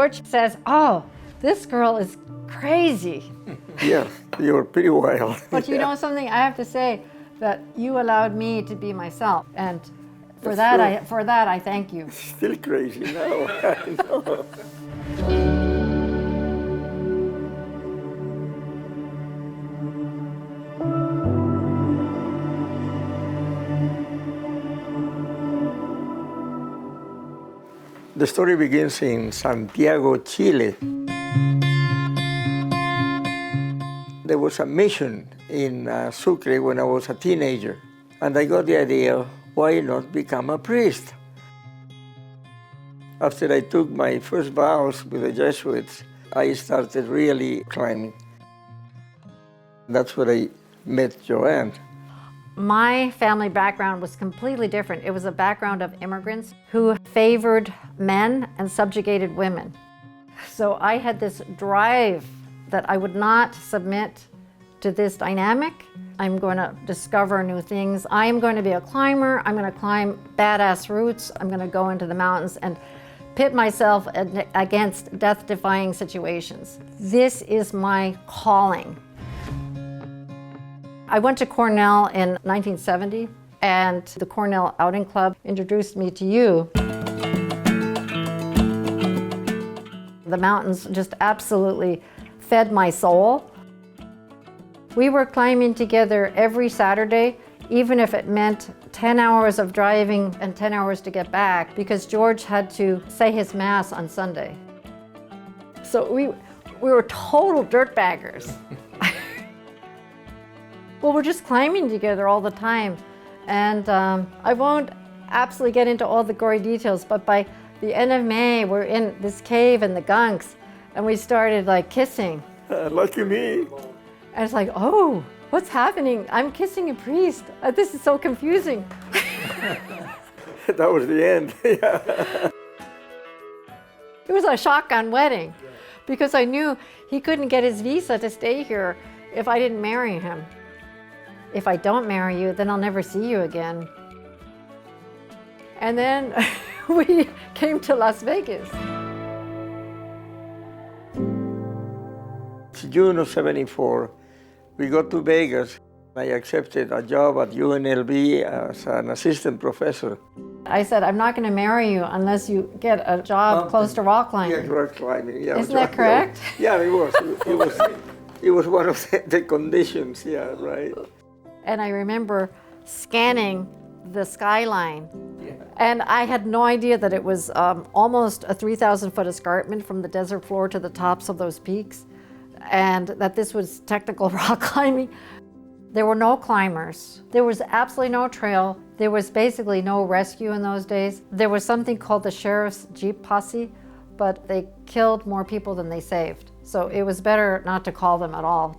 George says, "Oh, this girl is crazy." Yeah, you were pretty wild. But you know something, I have to say that you allowed me to be myself, and for That's that I thank you. Still crazy now, I know. The story begins in Santiago, Chile. There was a mission in Sucre when I was a teenager, and I got the idea, why not become a priest? After I took my first vows with the Jesuits, I started really climbing. That's where I met Joanne. My family background was completely different. It was a background of immigrants who favored men and subjugated women. So I had this drive that I would not submit to this dynamic. I'm going to discover new things. I am going to be a climber. I'm going to climb badass routes. I'm going to go into the mountains and pit myself against death-defying situations. This is my calling. I went to Cornell in 1970, and the Cornell Outing Club introduced me to you. The mountains just absolutely fed my soul. We were climbing together every Saturday, even if it meant 10 hours of driving and 10 hours to get back, because George had to say his Mass on Sunday. So we were total dirtbaggers. Well, we're just climbing together all the time. And I won't absolutely get into all the gory details, but by the end of May, we're in this cave in the Gunks, and we started like kissing. Lucky me. And it's like, oh, what's happening? I'm kissing a priest. This is so confusing. That was the end. Yeah. It was a shotgun wedding because I knew he couldn't get his visa to stay here if I didn't marry him. If I don't marry you, then I'll never see you again. And then we came to Las Vegas. It's June of '74. We got to Vegas. I accepted a job at UNLV as an assistant professor. I said, I'm not going to marry you unless you get a job close to rock climbing. Yeah, rock climbing. Yeah, Isn't that correct? Yeah, it was. It was one of the conditions. Yeah, right. And I remember scanning the skyline. Yeah. And I had no idea that it was almost a 3,000-foot escarpment from the desert floor to the tops of those peaks, and that this was technical rock climbing. There were no climbers. There was absolutely no trail. There was basically no rescue in those days. There was something called the Sheriff's Jeep Posse, but they killed more people than they saved. So it was better not to call them at all.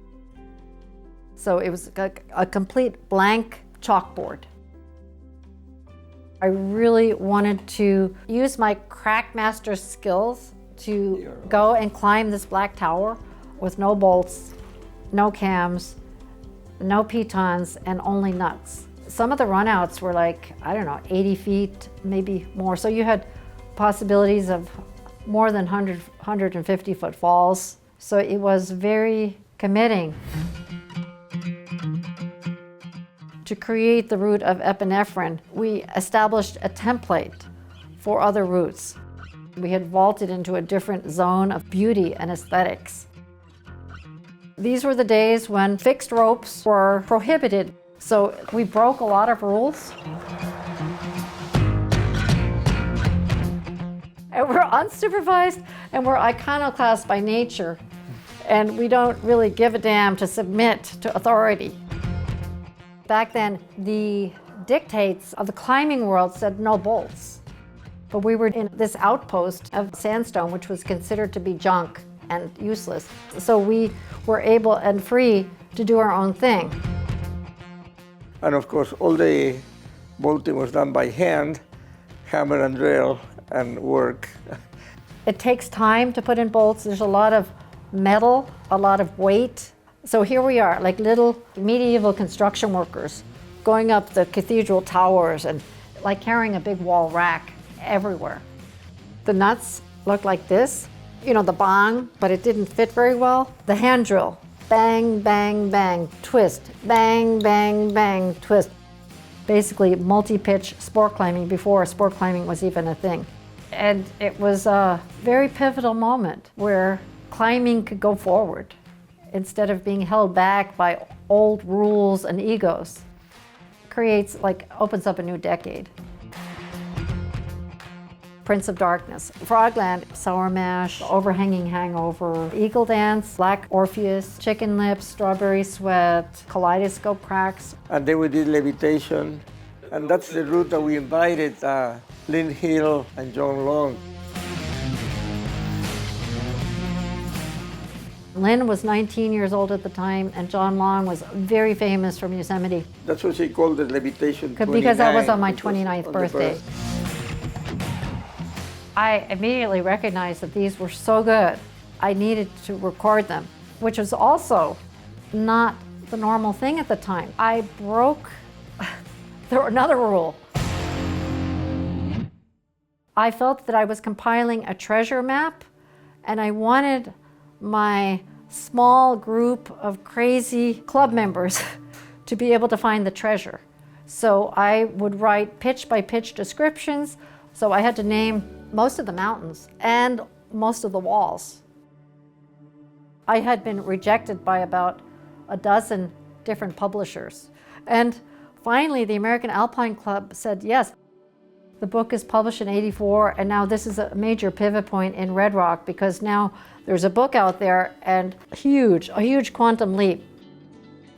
So it was a complete blank chalkboard. I really wanted to use my crackmaster skills to go and climb this black tower with no bolts, no cams, no pitons, and only nuts. Some of the runouts were like, I don't know, 80 feet, maybe more. So you had possibilities of more than 150-foot falls. So it was very committing. To create the route of epinephrine, we established a template for other routes. We had vaulted into a different zone of beauty and aesthetics. These were the days when fixed ropes were prohibited, so we broke a lot of rules. And we're unsupervised, and we're iconoclast by nature, and we don't really give a damn to submit to authority. Back then, the dictates of the climbing world said no bolts. But we were in this outpost of sandstone, which was considered to be junk and useless. So we were able and free to do our own thing. And of course, all the bolting was done by hand, hammer and drill, and work. It takes time to put in bolts. There's a lot of metal, a lot of weight. So here we are, like little medieval construction workers, going up the cathedral towers and like carrying a big wall rack everywhere. The nuts look like this. you know, the bong, but it didn't fit very well. The hand drill, bang, bang, bang, twist, bang, bang, bang, twist. Basically multi-pitch sport climbing before sport climbing was even a thing. And it was a very pivotal moment where climbing could go forward instead of being held back by old rules and egos. Creates, like, opens up a new decade. Prince of Darkness, Frogland, Sour Mash, Overhanging Hangover, Eagle Dance, Black Orpheus, Chicken Lips, Strawberry Sweat, Kaleidoscope Cracks. And then we did Levitation. And that's the route that we invited Lynn Hill and John Long. Lynn was 19 years old at the time, and John Long was very famous from Yosemite. That's what she called the Levitation 29. Because that was on my 29th birthday. I immediately recognized that these were so good, I needed to record them, which was also not the normal thing at the time. I broke another rule. I felt that I was compiling a treasure map, and I wanted my small group of crazy club members to be able to find the treasure. So I would write pitch by pitch descriptions, so I had to name most of the mountains and most of the walls. I had been rejected by about a dozen different publishers. And finally, the American Alpine Club said yes. The book is published in '84, and now this is a major pivot point in Red Rock because now there's a book out there and a huge quantum leap.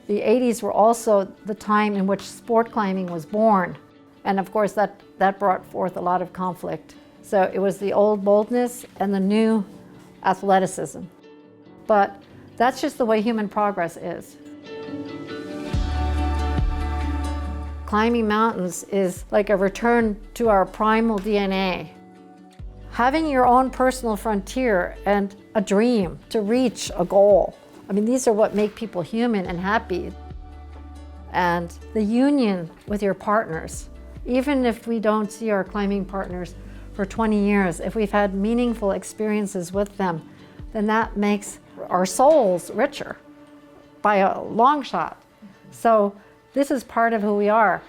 The '80s were also the time in which sport climbing was born. And of course, that brought forth a lot of conflict. So it was the old boldness and the new athleticism. But that's just the way human progress is. Climbing mountains is like a return to our primal DNA. Having your own personal frontier and a dream to reach a goal. I mean, these are what make people human and happy. And the union with your partners. Even if we don't see our climbing partners for 20 years, if we've had meaningful experiences with them, then that makes our souls richer by a long shot. So this is part of who we are.